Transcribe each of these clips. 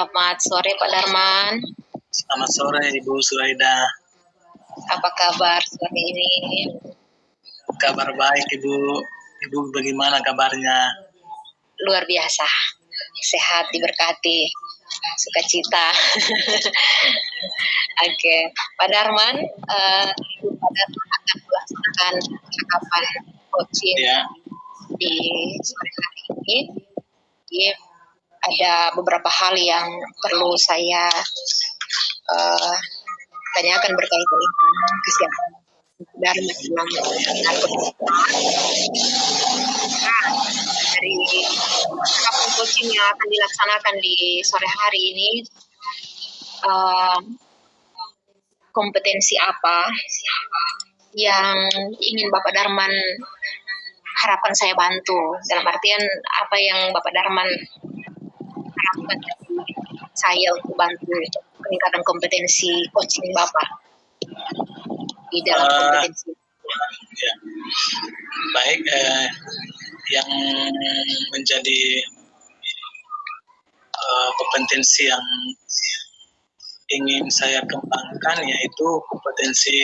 Selamat sore Pak Darman. Selamat sore Ibu Suraida. Apa kabar sore ini? Kabar baik Ibu. Ibu bagaimana kabarnya? Luar biasa. Sehat, diberkati, sukacita. Oke, Pak Darman, Pak Darman akan melaksanakan percakapan coaching di sore hari ini. Jadi ada beberapa hal yang perlu saya tanyakan berkaitan dengan kesiapan Darman dalam dari percakapan coaching yang akan dilaksanakan di sore hari ini. Kompetensi apa yang ingin Bapak Darman harapkan saya bantu, dalam artian apa yang Bapak Darman harapkan dari saya untuk bantu peningkatan kompetensi coaching Bapak di dalam kompetensi. Ya. Baik, yang menjadi kompetensi yang ingin saya kembangkan yaitu kompetensi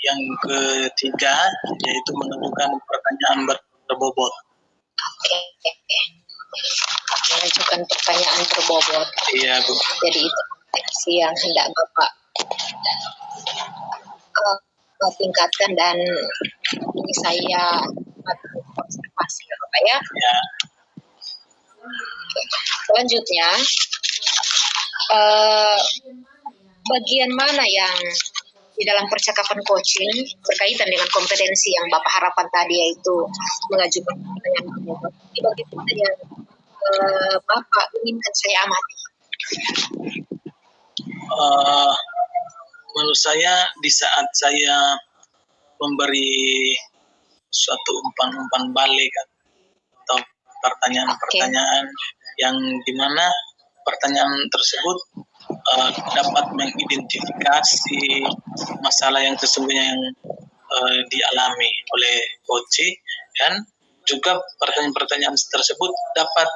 yang ketiga, yaitu menentukan pertanyaan berbobot. Oke. Mengajukan pertanyaan berbobot. Iya, Bu. Jadi itu kompetensi yang hendak Bapak tingkatkan dan ini saya observasi ya Bapak ya. Ya. Selanjutnya, bagian mana yang di dalam percakapan coaching berkaitan dengan kompetensi yang Bapak harapkan tadi, yaitu mengajukan pertanyaan berbobot. Ini bagaimana yang Bapak inginkan saya amati? Menurut saya di saat saya memberi suatu umpan-umpan balik atau pertanyaan-pertanyaan yang dimana pertanyaan tersebut dapat mengidentifikasi masalah yang sesungguhnya yang dialami oleh coach, dan juga pertanyaan-pertanyaan tersebut dapat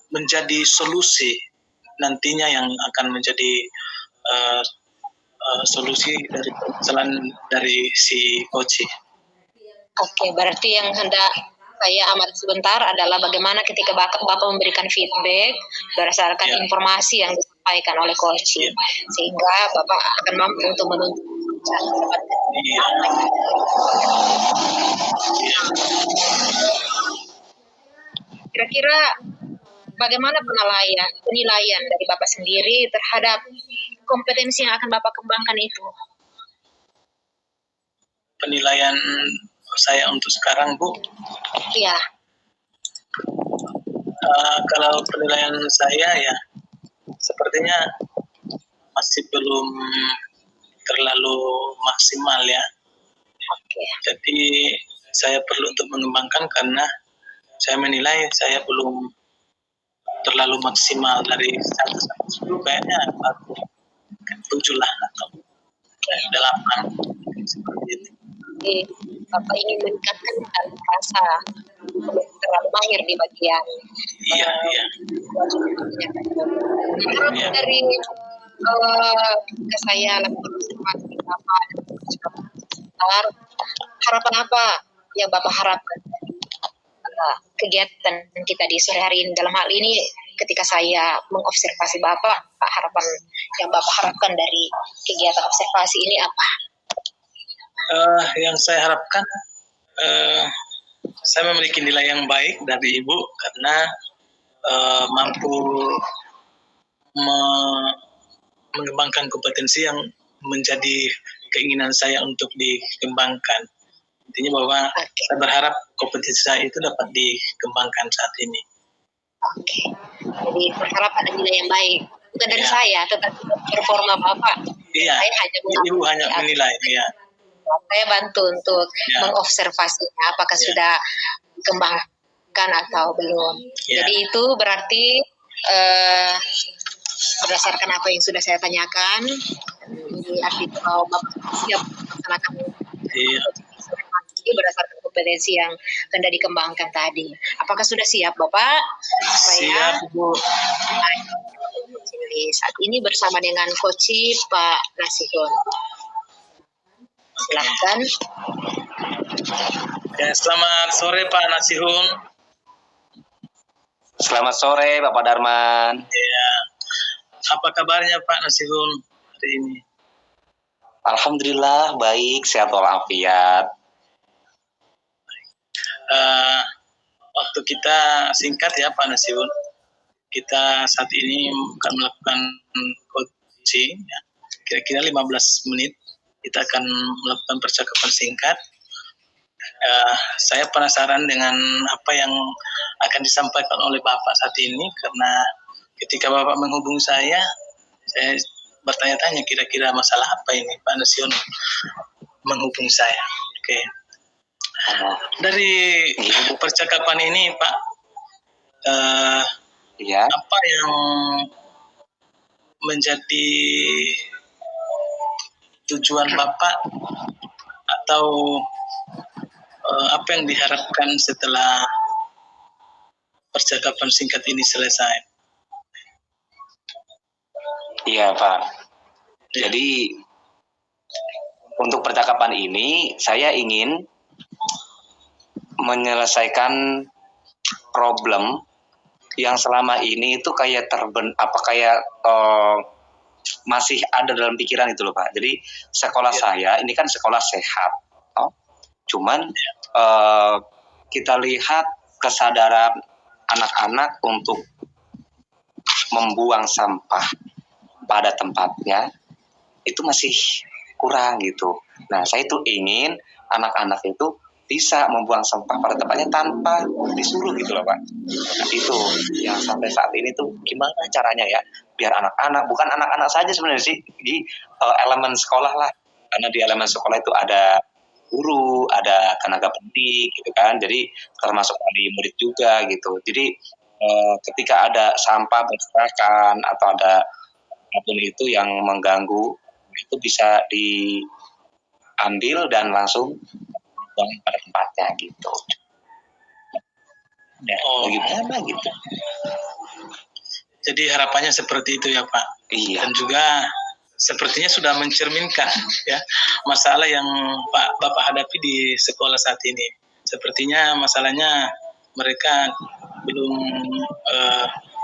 menjadi solusi nantinya yang akan menjadi solusi dari permasalahan dari si coach. Oke, berarti yang hendak saya amati sebentar adalah bagaimana ketika Bapak memberikan feedback berdasarkan informasi yang disampaikan oleh coach, sehingga Bapak akan mampu untuk menunjukkan Kira-kira bagaimana penilaian dari Bapak sendiri terhadap kompetensi yang akan Bapak kembangkan itu? Penilaian saya untuk sekarang, Bu? Iya. Kalau penilaian saya ya sepertinya masih belum terlalu maksimal ya. Oke. Jadi saya perlu untuk mengembangkan karena saya menilai saya belum terlalu maksimal. Dari 1-10 kayaknya 7 lah atau 8 seperti itu. Jadi Bapak ingin meningkatkan dan merasa belum terlalu mahir di bagian dari ketika saya lakukan observasi Bapak dan harapan apa yang Bapak harapkan dari kegiatan kita di sore hari ini? Dalam hal ini ketika saya mengobservasi Bapak, harapan yang Bapak harapkan dari kegiatan observasi ini apa? Yang saya harapkan saya memiliki nilai yang baik dari Ibu karena mampu mengembangkan kompetensi yang menjadi keinginan saya untuk dikembangkan. Intinya bahwa saya berharap kompetensi saya itu dapat dikembangkan saat ini. Oke. Jadi berharap ada nilai yang baik. Bukan dari saya, tetapi performa Bapak. Iya. Saya hanya Ibu hanya menilai. Iya. Saya bantu untuk mengobservasinya apakah sudah dikembangkan atau belum. Jadi itu berarti berdasarkan apa yang sudah saya tanyakan, ini artinya bahwa Bapak siap melaksanakan berdasarkan kompetensi yang hendak dikembangkan tadi. Apakah sudah siap Bapak? Siap, Bu. Jadi saat ini bersama dengan Koci Pak Nasihun. Silahkan. Ya, selamat sore Pak Nasihun. Selamat sore Bapak Darman. Ya, apa kabarnya Pak Nasihun hari ini? Alhamdulillah baik, sehat walafiat. Waktu kita singkat ya Pak Nasihun. Kita saat ini akan melakukan coaching, ya. Kira-kira 15 menit. Kita akan melakukan percakapan singkat. Saya penasaran dengan apa yang akan disampaikan oleh Bapak saat ini, karena ketika Bapak menghubungi saya bertanya-tanya kira-kira masalah apa ini Pak Nasihun menghubungi saya. Oke. Dari percakapan ini Pak, apa yang menjadi tujuan Bapak atau apa yang diharapkan setelah percakapan singkat ini selesai? Iya Pak. Jadi untuk percakapan ini saya ingin menyelesaikan problem yang selama ini itu kayak masih ada dalam pikiran itu loh Pak. Jadi sekolah saya ini kan sekolah sehat, cuman kita lihat kesadaran anak-anak untuk membuang sampah pada tempatnya itu masih kurang gitu. Nah saya itu ingin anak-anak itu bisa membuang sampah pada tempatnya tanpa disuruh gitu loh Pak. Nah itu yang sampai saat ini tuh gimana caranya ya biar anak-anak, bukan anak-anak saja sebenarnya sih, di elemen sekolah lah, karena di elemen sekolah itu ada guru, ada tenaga pendidik gitu kan, jadi termasuk wali murid juga gitu. Jadi ketika ada sampah berserakan atau ada apapun itu yang mengganggu, itu bisa diambil dan langsung pada tempatnya gitu. Ya, bagaimana gitu. Jadi harapannya seperti itu ya Pak. Iya. Dan juga sepertinya sudah mencerminkan ya masalah yang Bapak hadapi di sekolah saat ini. Sepertinya masalahnya mereka belum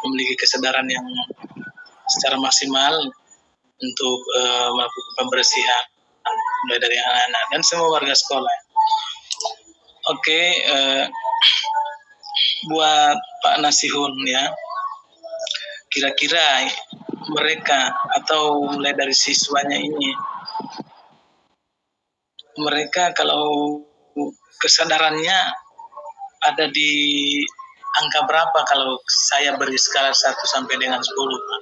memiliki kesadaran yang secara maksimal untuk melakukan pembersihan mulai dari anak-anak dan semua warga sekolah. Oke, buat Pak Nasihun ya, kira-kira mereka atau mulai dari siswanya ini, mereka kalau kesadarannya ada di angka berapa kalau saya beri skala 1 sampai dengan 10 Pak?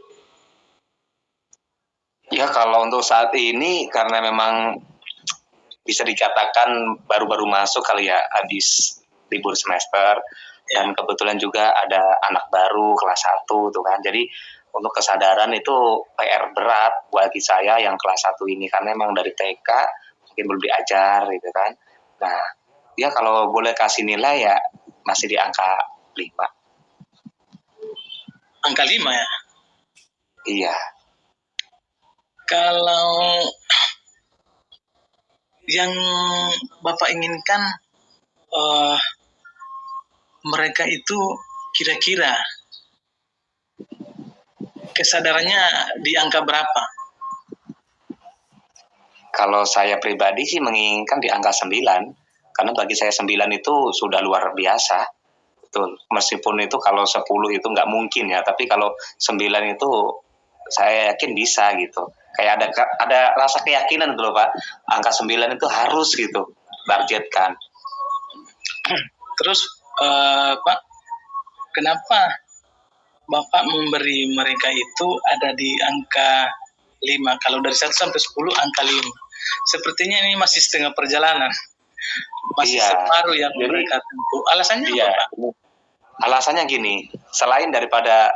Ya kalau untuk saat ini karena memang bisa dikatakan baru-baru masuk kali ya, habis libur semester, dan kebetulan juga ada anak baru kelas 1 tuh kan. Jadi untuk kesadaran itu PR berat bagi saya yang kelas 1 ini, karena memang dari TK mungkin belum diajar gitu kan. Nah, ya kalau boleh kasih nilai ya masih di angka 5. Angka 5 ya? Iya. Kalau yang Bapak inginkan mereka itu kira-kira kesadarannya di angka berapa? Kalau saya pribadi sih menginginkan di angka 9, karena bagi saya 9 itu sudah luar biasa. Betul. Meskipun itu kalau 10 itu nggak mungkin ya, tapi kalau 9 itu saya yakin bisa gitu. Kayak ada rasa keyakinan gitu loh Pak. Angka 9 itu harus gitu targetkan. Terus Pak, kenapa Bapak memberi mereka itu ada di angka 5? Kalau dari 1 sampai 10 angka 5. Sepertinya ini masih setengah perjalanan. Masih separuh yang mereka tempuh. Alasannya apa Pak? Alasannya gini, selain daripada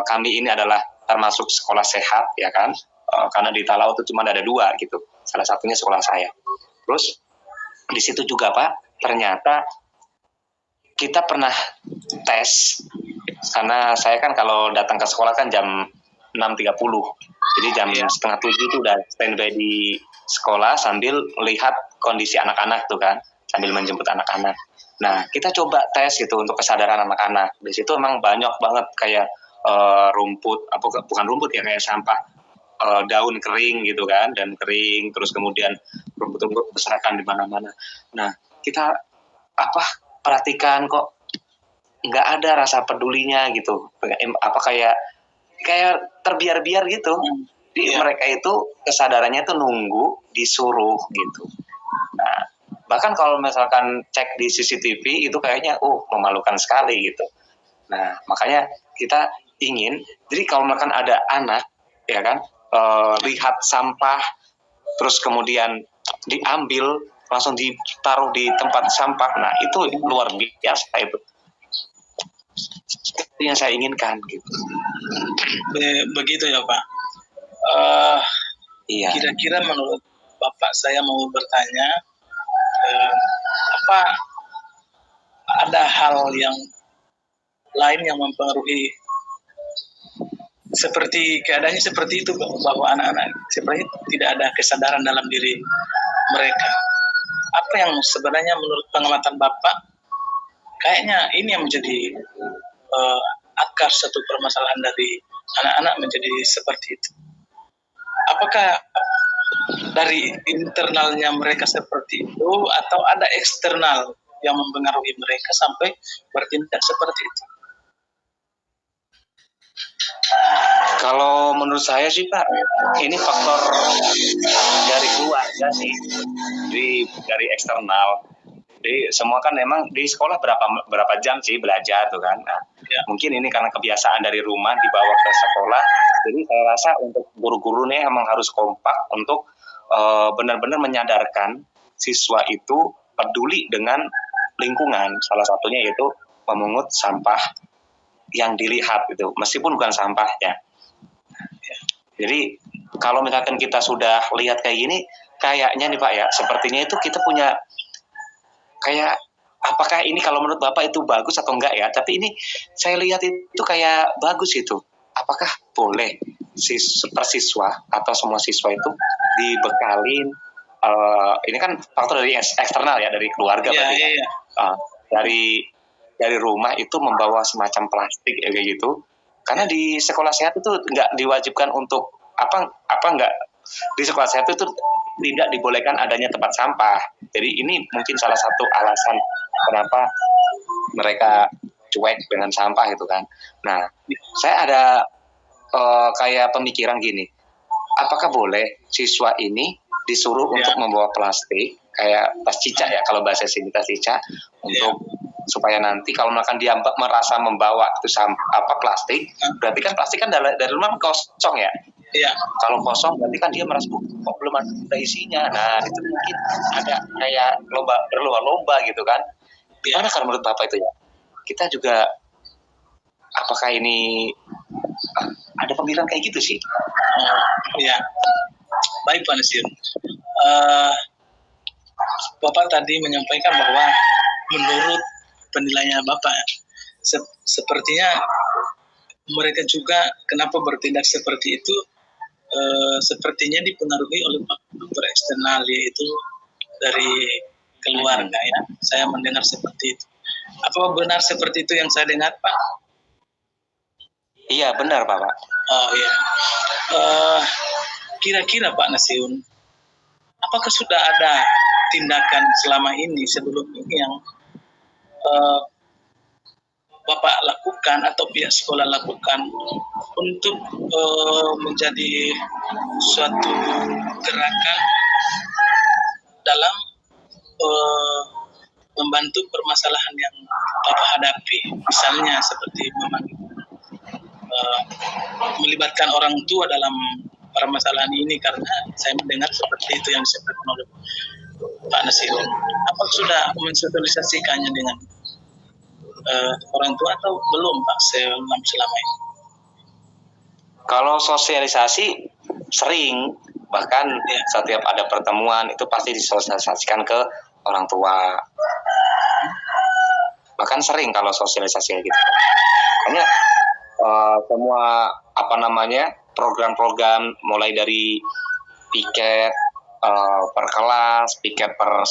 kami ini adalah termasuk sekolah sehat ya kan, karena di Talaut itu cuma ada 2 gitu, salah satunya sekolah saya. Terus di situ juga Pak, ternyata kita pernah tes, karena saya kan kalau datang ke sekolah kan jam 6.30. Jadi jam setengah 7 itu udah standby di sekolah sambil lihat kondisi anak-anak tuh kan, sambil menjemput anak-anak. Nah, kita coba tes gitu untuk kesadaran anak-anak. Di situ emang banyak banget kayak rumput, bukan rumput ya, kayak sampah daun kering gitu kan, dan kering, terus kemudian rumput-rumput berserakan di mana-mana. Nah, kita perhatikan kok nggak ada rasa pedulinya gitu, kayak terbiar-biar gitu. Mereka itu kesadarannya itu nunggu disuruh gitu. Nah, bahkan kalau misalkan cek di CCTV itu kayaknya memalukan sekali gitu. Nah, makanya kita ingin, jadi kalau misalkan ada anak ya kan, lihat sampah terus kemudian diambil langsung ditaruh di tempat sampah, nah itu luar biasa itu yang saya inginkan gitu. Begitu ya Pak. Iya. Kira-kira menurut Bapak, saya mau bertanya, apa ada hal yang lain yang mempengaruhi seperti keadaannya seperti itu, bahwa anak-anak seperti tidak ada kesadaran dalam diri mereka? Apa yang sebenarnya menurut pengamatan Bapak kayaknya ini yang menjadi akar satu permasalahan dari anak-anak menjadi seperti itu? Apakah dari internalnya mereka seperti itu, atau ada eksternal yang mempengaruhi mereka sampai bertindak seperti itu? Kalau menurut saya sih Pak, ini faktor dari keluarga sih, dari eksternal. Jadi semua kan memang di sekolah berapa jam sih belajar tuh kan. Nah, mungkin ini karena kebiasaan dari rumah dibawa ke sekolah. Jadi saya rasa untuk guru-guru nih emang harus kompak untuk benar-benar menyadarkan siswa itu peduli dengan lingkungan. Salah satunya yaitu memungut sampah yang dilihat itu, meskipun bukan sampahnya. Jadi kalau misalkan kita sudah lihat kayak gini, kayaknya nih Pak ya, sepertinya itu kita punya kayak, apakah ini kalau menurut Bapak itu bagus atau enggak ya? Tapi ini saya lihat itu kayak bagus itu. Apakah boleh persiswa atau semua siswa itu dibekalin? Ini kan faktor dari eksternal ya, dari keluarga berarti. Dari rumah itu membawa semacam plastik ya, kayak gitu. Karena di sekolah sehat itu nggak diwajibkan untuk nggak, di sekolah sehat itu tidak dibolehkan adanya tempat sampah. Jadi ini mungkin salah satu alasan kenapa mereka cuek dengan sampah itu kan. Nah, saya ada kayak pemikiran gini, apakah boleh siswa ini disuruh untuk membawa plastik kayak tas cicak ya, kalau bahasa sini tas cicak, untuk supaya nanti kalau misalkan dia merasa membawa itu plastik, berarti kan plastik kan dari rumah kosong ya. Iya. Kalau kosong berarti kan dia merasa kok belum ada isinya. Nah, itu mungkin ada kayak berlomba-lomba gitu kan. Gimana kalau menurut Bapak itu ya? Kita juga apakah ini ada pemikiran kayak gitu sih? Iya. Baik Pak Nasir. Bapak tadi menyampaikan bahwa menurut penilaian Bapak, sepertinya mereka juga kenapa bertindak seperti itu, sepertinya dipengaruhi oleh faktor eksternal, yaitu dari keluarga ya. Saya mendengar seperti itu. Apa benar seperti itu yang saya dengar Pak? Iya benar Pak. Oh iya. Kira-kira Pak Nasiun, apakah sudah ada tindakan selama ini sebelum ini yang Bapak lakukan atau pihak sekolah lakukan untuk menjadi suatu gerakan dalam membantu permasalahan yang Bapak hadapi, misalnya seperti melibatkan orang tua dalam permasalahan ini, karena saya mendengar seperti itu yang disampaikan oleh Pak Nasirun. Apakah sudah mensosialisasikannya dengan orang tua atau belum Pak selama ini? Kalau sosialisasi sering, bahkan setiap ada pertemuan itu pasti disosialisasikan ke orang tua. Bahkan sering kalau sosialisasi gitu. Hanya semua program-program mulai dari piket per kelas, piket per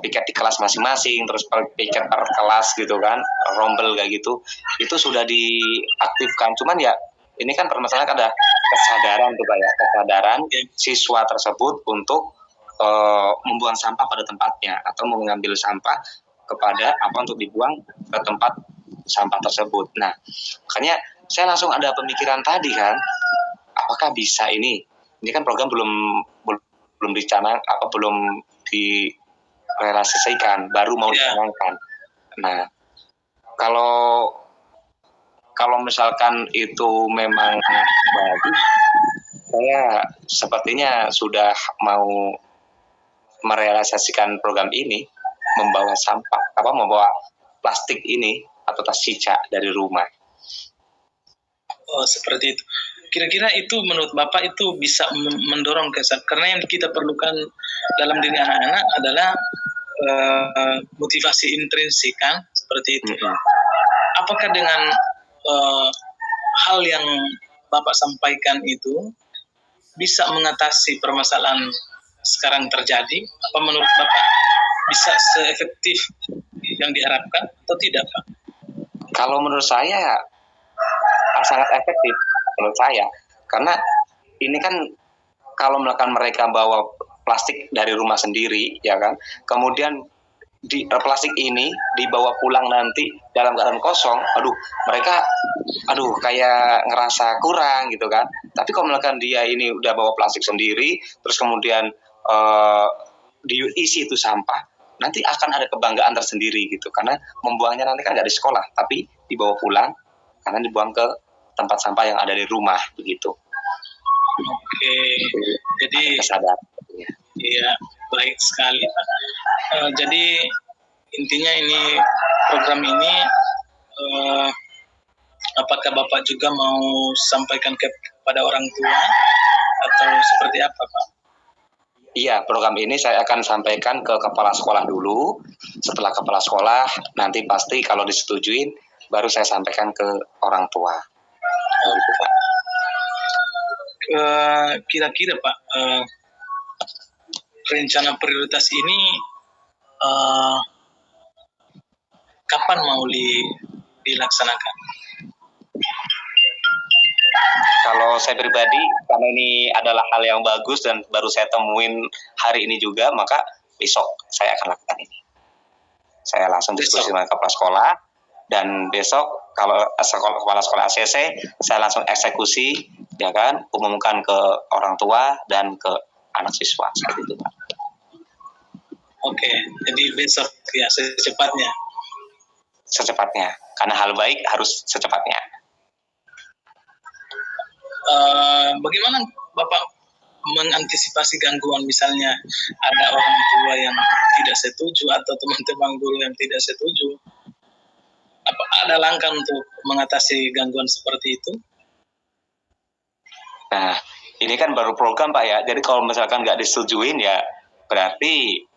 piket di kelas masing-masing, terus piket per kelas gitu kan, rombel kayak gitu, itu sudah diaktifkan. Cuman ya ini kan permasalahan ada kesadaran tuh Pak ya, kesadaran siswa tersebut untuk membuang sampah pada tempatnya atau mengambil sampah kepada untuk dibuang ke tempat sampah tersebut. Nah, makanya saya langsung ada pemikiran tadi kan, apakah bisa ini kan program belum dicanangkan, belum direalisasikan, baru mau dicanangkan. Nah, kalau misalkan itu memang bagus, saya sepertinya sudah mau merealisasikan program ini, membawa plastik ini atau tas cica dari rumah. Oh, seperti itu. Kira-kira itu menurut Bapak itu bisa mendorong karena yang kita perlukan dalam diri anak-anak adalah motivasi intrinsik kan, seperti itu. Apakah dengan hal yang Bapak sampaikan itu bisa mengatasi permasalahan sekarang terjadi? Apa menurut Bapak bisa seefektif yang diharapkan atau tidak, Pak? Kalau menurut saya sangat efektif menurut saya, karena ini kan kalau misalkan mereka bawa plastik dari rumah sendiri ya kan, kemudian plastik ini dibawa pulang nanti dalam keadaan kosong, mereka kayak ngerasa kurang gitu kan. Tapi kalau misalkan dia ini udah bawa plastik sendiri, terus kemudian diisi itu sampah, nanti akan ada kebanggaan tersendiri gitu, karena membuangnya nanti kan nggak di sekolah, tapi dibawa pulang karena dibuang ke tempat sampah yang ada di rumah begitu. Oke, jadi kesadaran. Iya, baik sekali Pak. Jadi intinya ini program ini apakah Bapak juga mau sampaikan kepada orang tua atau seperti apa Pak? Iya, program ini saya akan sampaikan ke kepala sekolah dulu. Setelah kepala sekolah, nanti pasti kalau disetujuin, baru saya sampaikan ke orang tua. Begitu, Pak. Kira-kira Pak, rencana prioritas ini kapan mau dilaksanakan? Kalau saya pribadi, karena ini adalah hal yang bagus dan baru saya temuin hari ini juga, maka besok saya akan lakukan ini. Saya langsung diskusi dengan kepala sekolah, dan besok kalau kepala sekolah ACC, saya langsung eksekusi, ya kan, umumkan ke orang tua dan ke anak siswa seperti itu, Pak. Oke, jadi besok ya secepatnya. Secepatnya, karena hal baik harus secepatnya. Bagaimana Bapak mengantisipasi gangguan, misalnya ada orang tua yang tidak setuju atau teman-teman guru yang tidak setuju? Apa ada langkah untuk mengatasi gangguan seperti itu? Nah, ini kan baru program Pak ya, jadi kalau misalkan nggak disetujuin ya berarti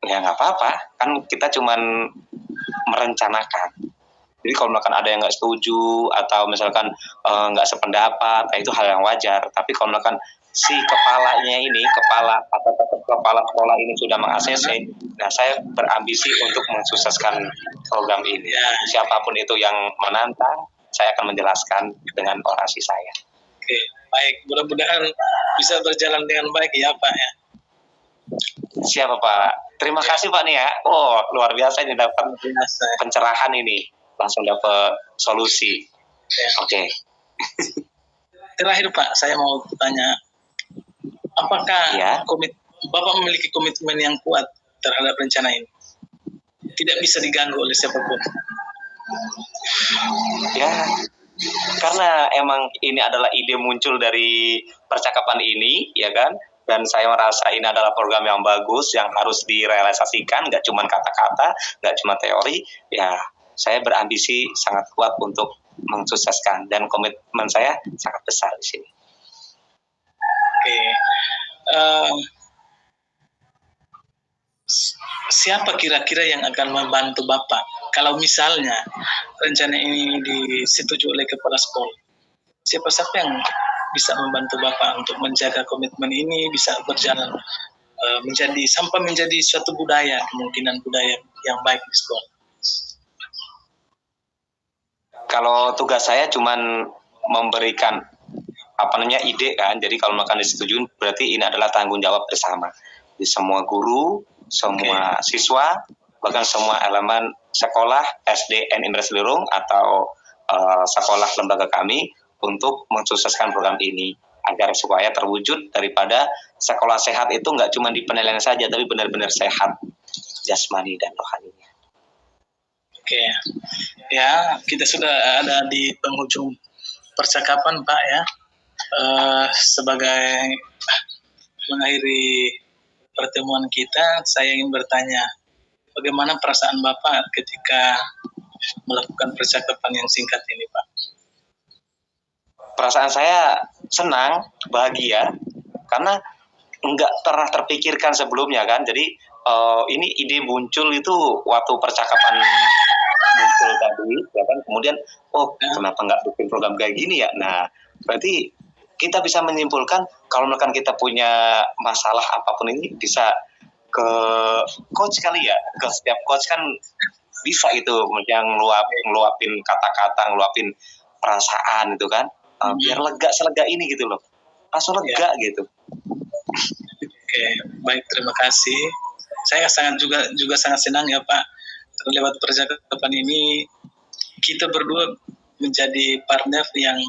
ya nggak apa-apa, kan kita cuman merencanakan. Jadi kalau misalkan ada yang nggak setuju atau misalkan nggak sependapat, itu hal yang wajar. Tapi kalau misalkan si kepalanya ini, kepala sekolah ini sudah meng-ACC, nah saya berambisi untuk mensukseskan program ini. Siapapun itu yang menantang, saya akan menjelaskan dengan orasi saya. Oke, baik. Mudah-mudahan bisa berjalan dengan baik ya Pak ya. Siapa Pak? Terima kasih Pak nih ya. Oh, luar biasa ini dapat pencerahan ini. Langsung dapat solusi. Ya. Oke. Terakhir Pak, saya mau tanya, apakah Bapak memiliki komitmen yang kuat terhadap rencana ini? Tidak bisa diganggu oleh siapapun. Ya, karena emang ini adalah ide muncul dari percakapan ini, ya kan? Dan saya merasa ini adalah program yang bagus, yang harus direalisasikan, nggak cuma kata-kata, nggak cuma teori, ya saya berambisi sangat kuat untuk mensukseskan, dan komitmen saya sangat besar di sini. Oke. Siapa kira-kira yang akan membantu Bapak kalau misalnya rencana ini disetujui oleh kepala sekolah? siapa-siapa yang bisa membantu Bapak untuk menjaga komitmen ini bisa berjalan sampai menjadi suatu budaya, kemungkinan budaya yang baik di sekolah. Kalau tugas saya cuman memberikan ide kan. Jadi kalau makan disetujui berarti ini adalah tanggung jawab bersama di semua guru, semua siswa, bahkan semua elemen sekolah SDN Indra Selirung atau sekolah lembaga kami untuk mensukseskan program ini agar supaya terwujud daripada sekolah sehat itu nggak cuma di penilaian saja tapi benar-benar sehat jasmani dan rohaninya. Oke, ya kita sudah ada di penghujung percakapan Pak ya. Sebagai mengakhiri pertemuan kita, saya ingin bertanya, bagaimana perasaan Bapak ketika melakukan percakapan yang singkat ini, Pak? Perasaan saya senang, bahagia, karena nggak pernah terpikirkan sebelumnya kan. Jadi ini ide muncul itu waktu percakapan muncul tadi, ya kan. Kemudian, kenapa nggak bikin program kayak gini ya? Nah, berarti kita bisa menyimpulkan kalau misalkan kita punya masalah apapun ini bisa ke coach kali ya, ke setiap coach kan bisa itu yang ngeluapin kata-kata, ngeluapin perasaan itu kan, biar selega ini gitu loh, langsung lega gitu. Oke, baik, terima kasih. Saya juga sangat senang ya Pak, lewat percakapan ini kita berdua menjadi partner yang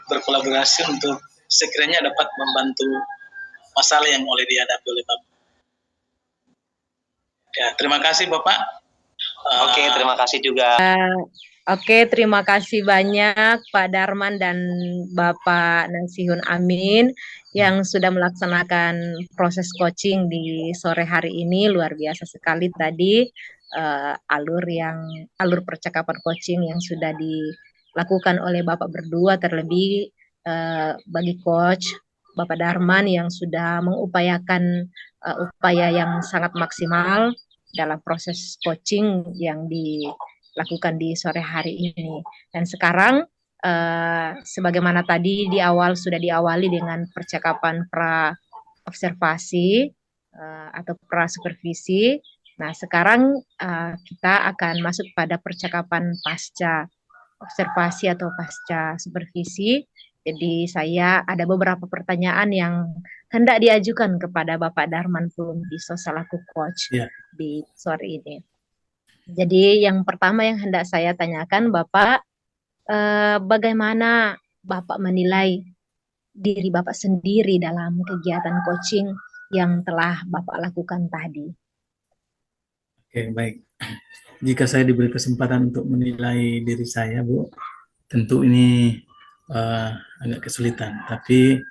berkolaborasi untuk sekiranya dapat membantu masalah yang dihadapi oleh Bapak. Ya, terima kasih Bapak. Oke, terima kasih juga. Oke, terima kasih banyak Pak Darman dan Bapak Nasihun Amin yang sudah melaksanakan proses coaching di sore hari ini. Luar biasa sekali tadi alur percakapan coaching yang sudah dilakukan oleh Bapak berdua, terlebih bagi coach Bapak Darman yang sudah mengupayakan upaya yang sangat maksimal dalam proses coaching yang dilakukan di sore hari ini. Dan sekarang sebagaimana tadi di awal sudah diawali dengan percakapan pra observasi atau pra supervisi. Nah, sekarang kita akan masuk pada percakapan pasca observasi atau pasca supervisi. Jadi saya ada beberapa pertanyaan yang hendak diajukan kepada Bapak Darman Pulungpiso selaku coach di sore ini. Jadi yang pertama yang hendak saya tanyakan Bapak, bagaimana Bapak menilai diri Bapak sendiri dalam kegiatan coaching yang telah Bapak lakukan tadi? Oke, baik. Jika saya diberi kesempatan untuk menilai diri saya, Bu, tentu ini agak kesulitan, tapi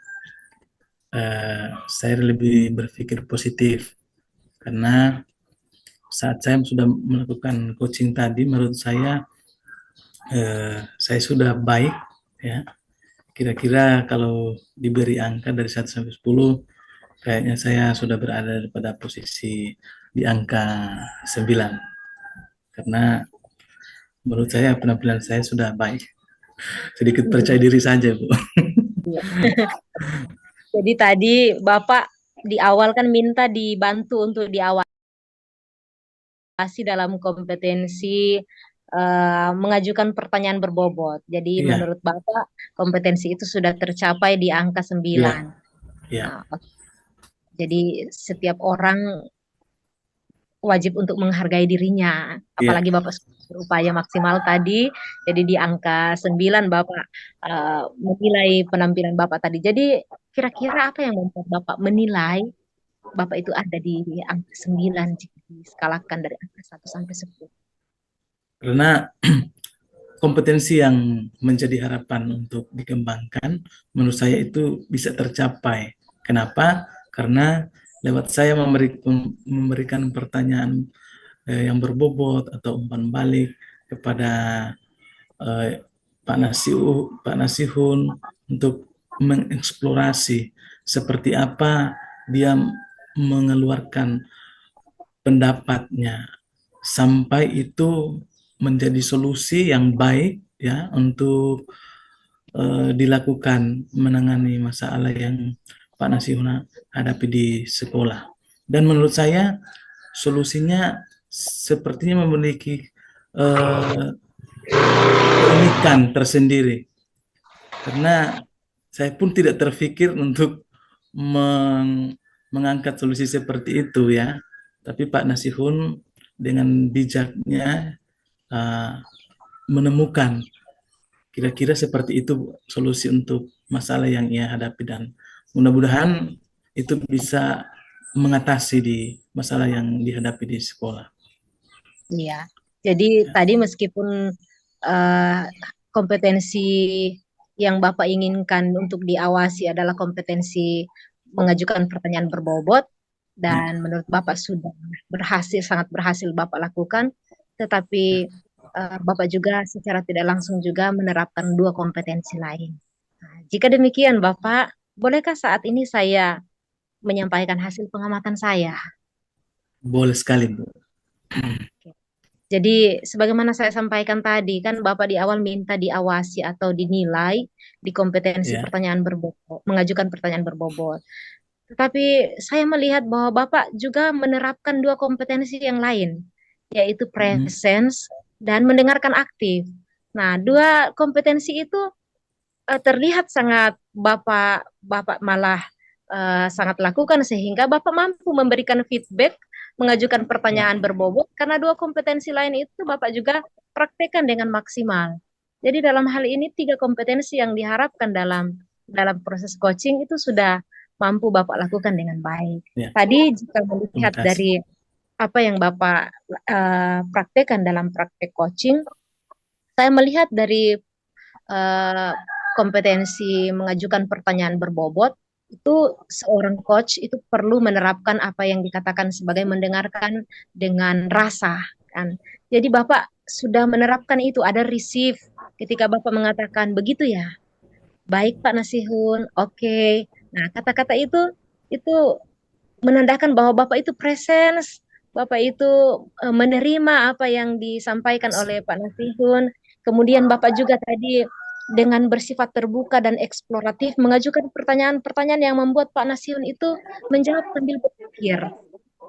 saya lebih berpikir positif karena saat saya sudah melakukan coaching tadi, menurut saya sudah baik ya. Kira-kira kalau diberi angka dari 1 sampai 10, kayaknya saya sudah berada pada posisi di angka 9. Karena menurut saya penampilan saya sudah baik. Sedikit percaya diri saja, Bu. Jadi tadi Bapak di awal kan minta dibantu untuk diawasi dalam kompetensi mengajukan pertanyaan berbobot. Jadi menurut Bapak kompetensi itu sudah tercapai di angka 9. Nah, jadi setiap orang wajib untuk menghargai dirinya, apalagi Bapak berupaya maksimal tadi, jadi di angka 9 Bapak menilai penampilan Bapak tadi. Jadi kira-kira apa yang membuat Bapak menilai Bapak itu ada di angka 9 jika diskalakan dari angka 1 sampai 10? Karena kompetensi yang menjadi harapan untuk dikembangkan, menurut saya itu bisa tercapai. Kenapa? Karena lewat saya memberikan pertanyaan yang berbobot atau umpan balik kepada Pak Nasihun untuk mengeksplorasi seperti apa dia mengeluarkan pendapatnya sampai itu menjadi solusi yang baik ya untuk dilakukan menangani masalah yang Pak Nasihun hadapi di sekolah. Dan menurut saya solusinya sepertinya memiliki keunikan tersendiri, karena saya pun tidak terpikir untuk mengangkat solusi seperti itu ya. Tapi Pak Nasihun dengan bijaknya menemukan kira-kira seperti itu solusi untuk masalah yang ia hadapi, dan mudah-mudahan itu bisa mengatasi di masalah yang dihadapi di sekolah. Iya. Jadi tadi meskipun kompetensi yang Bapak inginkan untuk diawasi adalah kompetensi mengajukan pertanyaan berbobot, dan menurut Bapak sudah sangat berhasil Bapak lakukan, tetapi Bapak juga secara tidak langsung juga menerapkan 2 kompetensi lain. Nah, jika demikian Bapak, bolehkah saat ini saya menyampaikan hasil pengamatan saya? Boleh sekali, Bu. Jadi sebagaimana saya sampaikan tadi, kan Bapak di awal minta diawasi atau dinilai di kompetensi pertanyaan berbobot, mengajukan pertanyaan berbobot. Tetapi saya melihat bahwa Bapak juga menerapkan 2 kompetensi yang lain, yaitu presence dan mendengarkan aktif. Nah, 2 kompetensi itu terlihat sangat Bapak malah sangat lakukan, sehingga Bapak mampu memberikan feedback, mengajukan pertanyaan berbobot, karena 2 kompetensi lain itu Bapak juga praktekkan dengan maksimal. Jadi dalam hal ini 3 kompetensi yang diharapkan dalam proses coaching itu sudah mampu Bapak lakukan dengan baik. Tadi jika melihat dari apa yang Bapak praktekkan dalam praktek coaching, saya melihat dari kompetensi mengajukan pertanyaan berbobot, itu seorang coach itu perlu menerapkan apa yang dikatakan sebagai mendengarkan dengan rasa, kan. Jadi Bapak sudah menerapkan itu, ada receive ketika Bapak mengatakan begitu ya. Baik Pak Nasihun, oke. Nah, kata-kata itu menandakan bahwa Bapak itu presence, Bapak itu menerima apa yang disampaikan oleh Pak Nasihun. Kemudian Bapak juga tadi dengan bersifat terbuka dan eksploratif mengajukan pertanyaan-pertanyaan yang membuat Pak Nasihun itu menjawab sambil berpikir.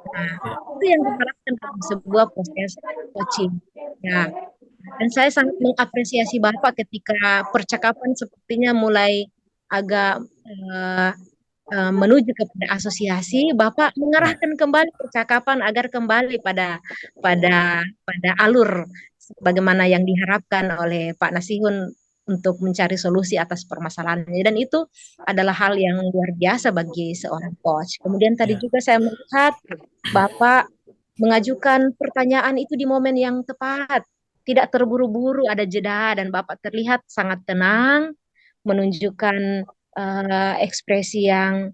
Nah, itu yang diharapkan dalam sebuah proses coaching. Ya. Dan saya sangat mengapresiasi Bapak ketika percakapan sepertinya mulai agak menuju kepada asosiasi, Bapak mengarahkan kembali percakapan agar kembali pada alur bagaimana yang diharapkan oleh Pak Nasihun untuk mencari solusi atas permasalahannya, dan itu adalah hal yang luar biasa bagi seorang coach. Kemudian tadi juga saya melihat Bapak mengajukan pertanyaan itu di momen yang tepat, tidak terburu-buru, ada jeda, dan Bapak terlihat sangat tenang, menunjukkan ekspresi yang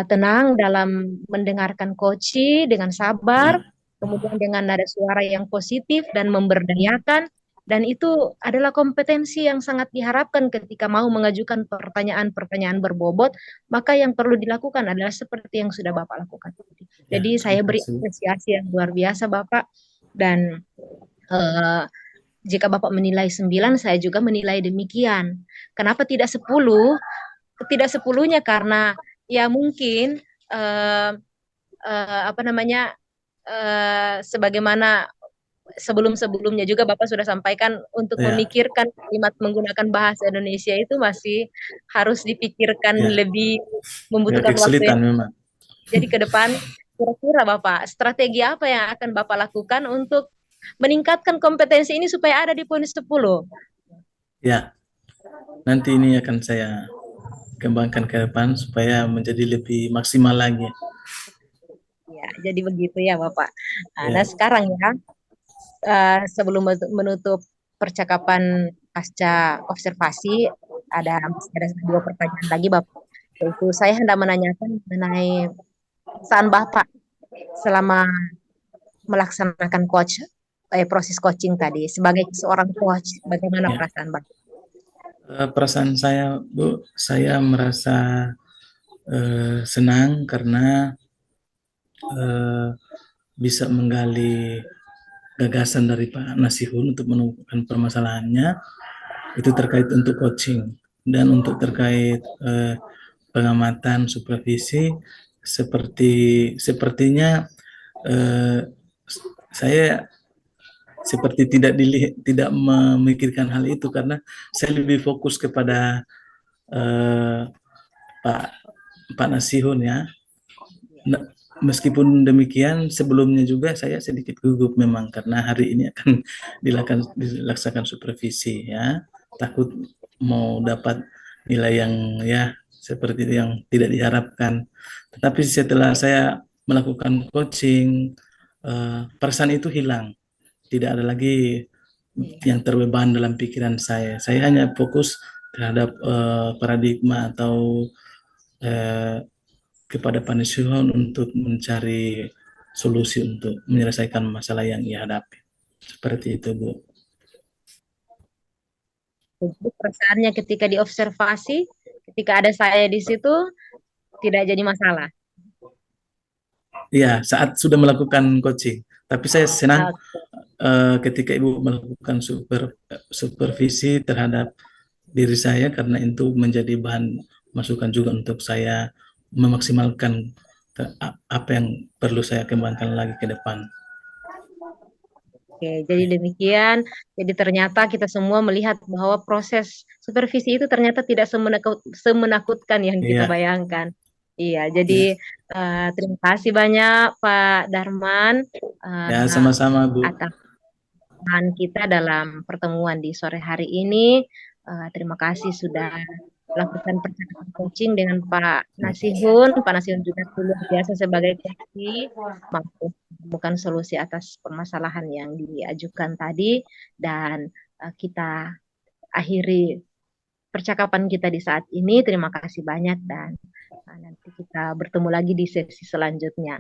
tenang dalam mendengarkan coach dengan sabar, kemudian dengan nada suara yang positif dan memberdayakan. Dan itu adalah kompetensi yang sangat diharapkan ketika mau mengajukan pertanyaan-pertanyaan berbobot, maka yang perlu dilakukan adalah seperti yang sudah Bapak lakukan. Jadi saya beri apresiasi yang luar biasa Bapak, dan jika Bapak menilai 9, saya juga menilai demikian. Kenapa tidak 10? Tidak 10-nya karena ya mungkin sebagaimana sebelum-sebelumnya juga Bapak sudah sampaikan, untuk memikirkan kalimat menggunakan bahasa Indonesia itu masih harus dipikirkan lebih, membutuhkan waktu yang memang. Jadi ke depan kira-kira Bapak, strategi apa yang akan Bapak lakukan untuk meningkatkan kompetensi ini supaya ada di poin 10? Ya, nanti ini akan saya kembangkan ke depan supaya menjadi lebih maksimal lagi. Ya, jadi begitu ya Bapak. Nah sekarang ya, sebelum menutup percakapan pasca observasi, ada 2 pertanyaan lagi Bapak. Yaitu saya hendak menanyakan mengenai perasaan Bapak selama melaksanakan proses coaching tadi. Sebagai seorang coach, bagaimana perasaan Bapak? Perasaan saya, Bu, saya merasa senang karena bisa menggali gagasan dari Pak Nasihun untuk menemukan permasalahannya itu terkait untuk coaching. Dan untuk terkait pengamatan supervisi, sepertinya saya seperti tidak memikirkan hal itu karena saya lebih fokus kepada Pak Nasihun ya. Nah, meskipun demikian sebelumnya juga saya sedikit gugup memang karena hari ini akan dilaksanakan supervisi ya. Takut mau dapat nilai yang ya seperti yang tidak diharapkan. Tetapi setelah saya melakukan coaching, perasaan itu hilang. Tidak ada lagi yang terbeban dalam pikiran saya. Saya hanya fokus terhadap paradigma atau kepada Panisuhun untuk mencari solusi untuk menyelesaikan masalah yang ia hadapi. Seperti itu, Bu. Jadi perasaannya ketika diobservasi, ketika ada saya di situ, tidak jadi masalah. Iya, saat sudah melakukan coaching. Tapi saya senang ketika Ibu melakukan supervisi terhadap diri saya karena itu menjadi bahan masukan juga untuk saya memaksimalkan apa yang perlu saya kembangkan lagi ke depan. Oke, jadi demikian. Jadi ternyata kita semua melihat bahwa proses supervisi itu ternyata tidak semenakutkan yang kita bayangkan. Iya, jadi terima kasih banyak Pak Darman ya, sama-sama Bu. atas kita dalam pertemuan di sore hari ini. Terima kasih sudah lakukan percakapan coaching dengan Pak Nasihun. Pak Nasihun juga luar biasa sebagai coach, mampu menemukan solusi atas permasalahan yang diajukan tadi, dan kita akhiri percakapan kita di saat ini. Terima kasih banyak dan nanti kita bertemu lagi di sesi selanjutnya.